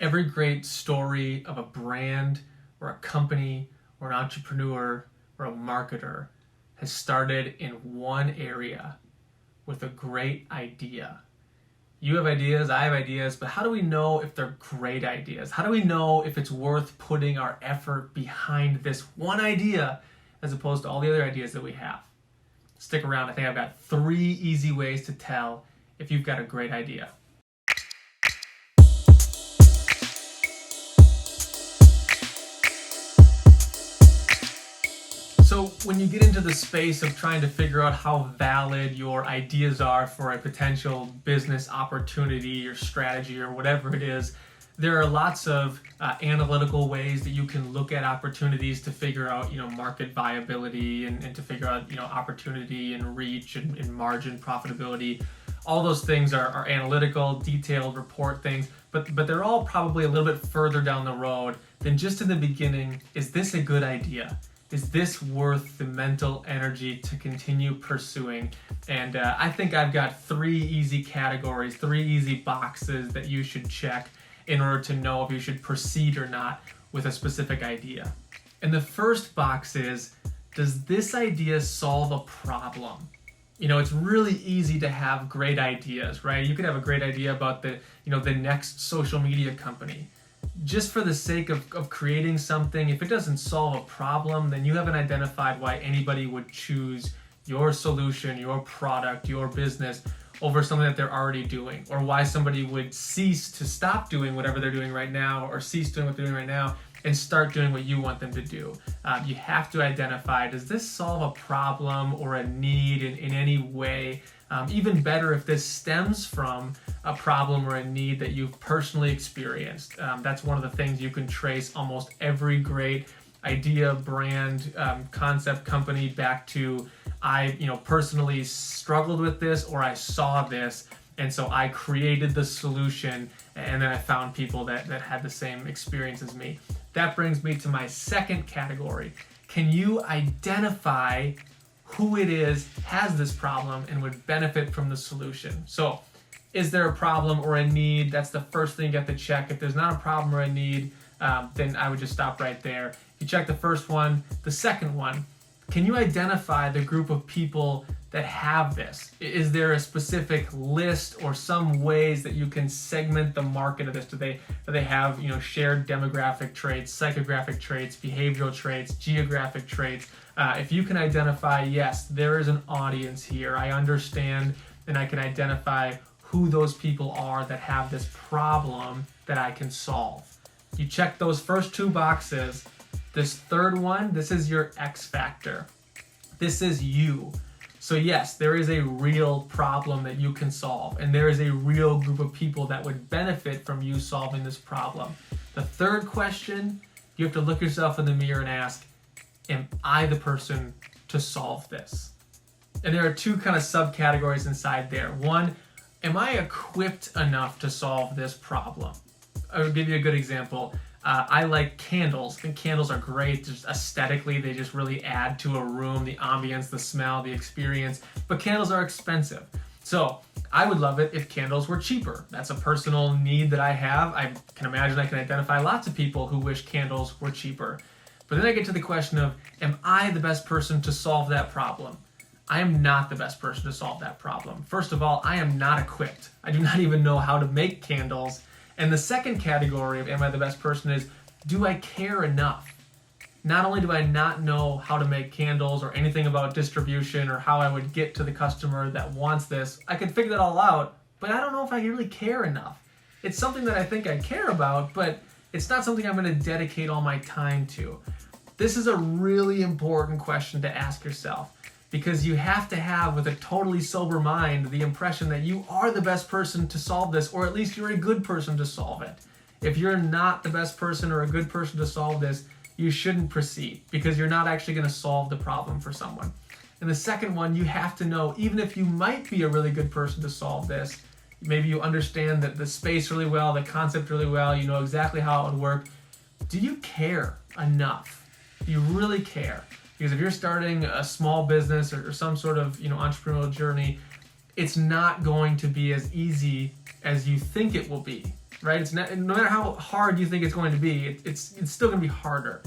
Every great story of a brand or a company or an entrepreneur or a marketer has started in one area with a great idea. You have ideas, I have ideas, but how do we know if they're great ideas? How do we know if it's worth putting our effort behind this one idea as opposed to all the other ideas that we have? Stick around. I think I've got 3 easy ways to tell if you've got a great idea. So when you get into the space of trying to figure out how valid your ideas are for a potential business opportunity or strategy or whatever it is, there are lots of analytical ways that you can look at opportunities to figure out, market viability and to figure out, opportunity and reach and margin profitability. All those things are analytical, detailed report things, but they're all probably a little bit further down the road than just in the beginning. Is this a good idea? Is this worth the mental energy to continue pursuing? And I think I've got 3 easy categories, 3 easy boxes that you should check in order to know if you should proceed or not with a specific idea. And the first box is, does this idea solve a problem? It's really easy to have great ideas, right? You could have a great idea about the next social media company. Just for the sake of creating something, if it doesn't solve a problem, then you haven't identified why anybody would choose your solution, your product, your business over something that they're already doing, or why somebody would cease to stop doing whatever they're doing right now or cease doing what they're doing right now and start doing what you want them to do. You have to identify, does this solve a problem or a need in any way? Even better if this stems from a problem or a need that you've personally experienced. That's one of the things you can trace almost every great idea, brand, concept, company back to, I personally struggled with this, or I saw this, and so I created the solution, and then I found people that had the same experience as me. That brings me to my second category. Can you identify who it is has this problem and would benefit from the solution? So, is there a problem or a need? That's the first thing you have to check. If there's not a problem or a need, then I would just stop right there. If you check the first one, the second one, can you identify the group of people that have this? Is there a specific list or some ways that you can segment the market of this? Do they have shared demographic traits, psychographic traits, behavioral traits, geographic traits? If you can identify, yes, there is an audience here, I understand, and I can identify who those people are that have this problem that I can solve. You check those first 2 boxes. This third one, this is your X factor. This is you. So yes, there is a real problem that you can solve, and there is a real group of people that would benefit from you solving this problem. The third question, you have to look yourself in the mirror and ask, am I the person to solve this? And there are 2 kind of subcategories inside there. One, am I equipped enough to solve this problem? I'll give you a good example. I like candles. I think candles are great. Just aesthetically, they just really add to a room, the ambience, the smell, the experience. But candles are expensive. So I would love it if candles were cheaper. That's a personal need that I have. I can imagine I can identify lots of people who wish candles were cheaper. But then I get to the question of, am I the best person to solve that problem? I am not the best person to solve that problem. First of all, I am not equipped. I do not even know how to make candles. And the second category of am I the best person is, do I care enough? Not only do I not know how to make candles or anything about distribution or how I would get to the customer that wants this, I could figure that all out, but I don't know if I really care enough. It's something that I think I care about, but it's not something I'm going to dedicate all my time to. This is a really important question to ask yourself, because you have to have, with a totally sober mind, the impression that you are the best person to solve this, or at least you're a good person to solve it. If you're not the best person or a good person to solve this, you shouldn't proceed, because you're not actually going to solve the problem for someone. And the second one, you have to know, even if you might be a really good person to solve this, maybe you understand that the space really well, the concept really well, you know exactly how it would work, do you care enough? Do you really care? Because if you're starting a small business or some sort of entrepreneurial journey, it's not going to be as easy as you think it will be. right? It's not, no matter how hard you think it's going to be, it's still going to be harder.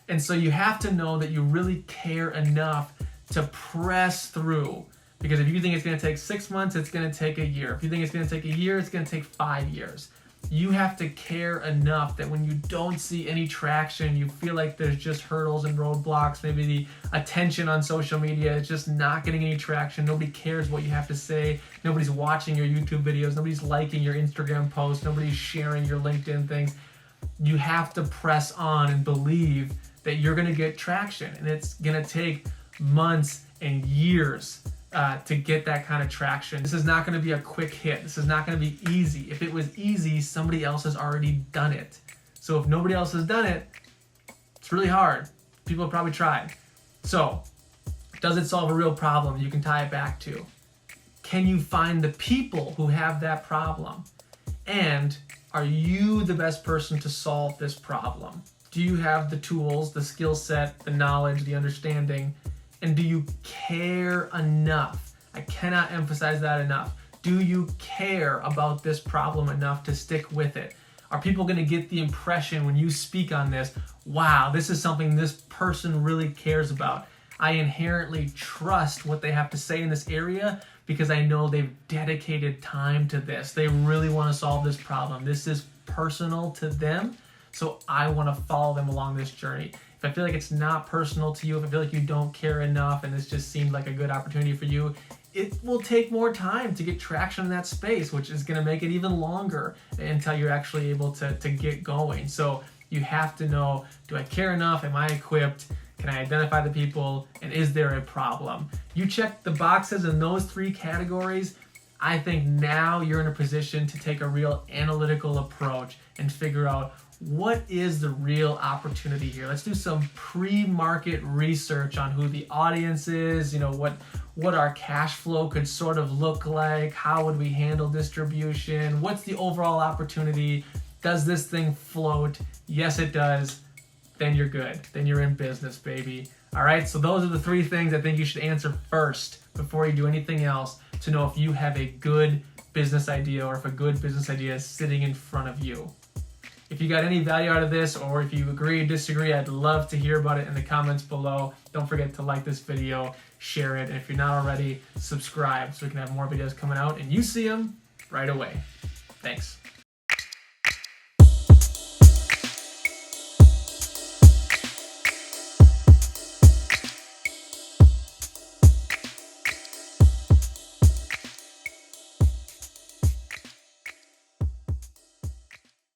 And so you have to know that you really care enough to press through. Because if you think it's going to take 6 months, it's going to take a year. If you think it's going to take a year, it's going to take 5 years. You have to care enough that when you don't see any traction, you feel like there's just hurdles and roadblocks, maybe the attention on social media is just not getting any traction, nobody cares what you have to say, nobody's watching your YouTube videos, nobody's liking your Instagram posts, nobody's sharing your LinkedIn things. You have to press on and believe that you're going to get traction, and it's going to take months and years to get that kind of traction. This is not going to be a quick hit. This is not going to be easy. If it was easy, somebody else has already done it. So if nobody else has done it, it's really hard. People have probably tried. So, does it solve a real problem you can tie it back to? Can you find the people who have that problem? And are you the best person to solve this problem? Do you have the tools, the skill set, the knowledge, the understanding? And do you care enough? I cannot emphasize that enough. Do you care about this problem enough to stick with it? Are people going to get the impression when you speak on this, wow, this is something this person really cares about? I inherently trust what they have to say in this area because I know they've dedicated time to this. They really want to solve this problem. This is personal to them, so I want to follow them along this journey. If I feel like it's not personal to you, if I feel like you don't care enough and this just seemed like a good opportunity for you, it will take more time to get traction in that space, which is going to make it even longer until you're actually able to get going. So you have to know, do I care enough? Am I equipped? Can I identify the people? And is there a problem? You check the boxes in those 3 categories, I think now you're in a position to take a real analytical approach and figure out what is the real opportunity here. Let's do some pre-market research on who the audience is, what our cash flow could sort of look like, how would we handle distribution, what's the overall opportunity, does this thing float? Yes, it does. Then you're good. Then you're in business, baby. All right, so those are the 3 things I think you should answer first before you do anything else to know if you have a good business idea or if a good business idea is sitting in front of you. If you got any value out of this, or if you agree, disagree, I'd love to hear about it in the comments below. Don't forget to like this video, share it, and if you're not already, subscribe so we can have more videos coming out and you see them right away. Thanks.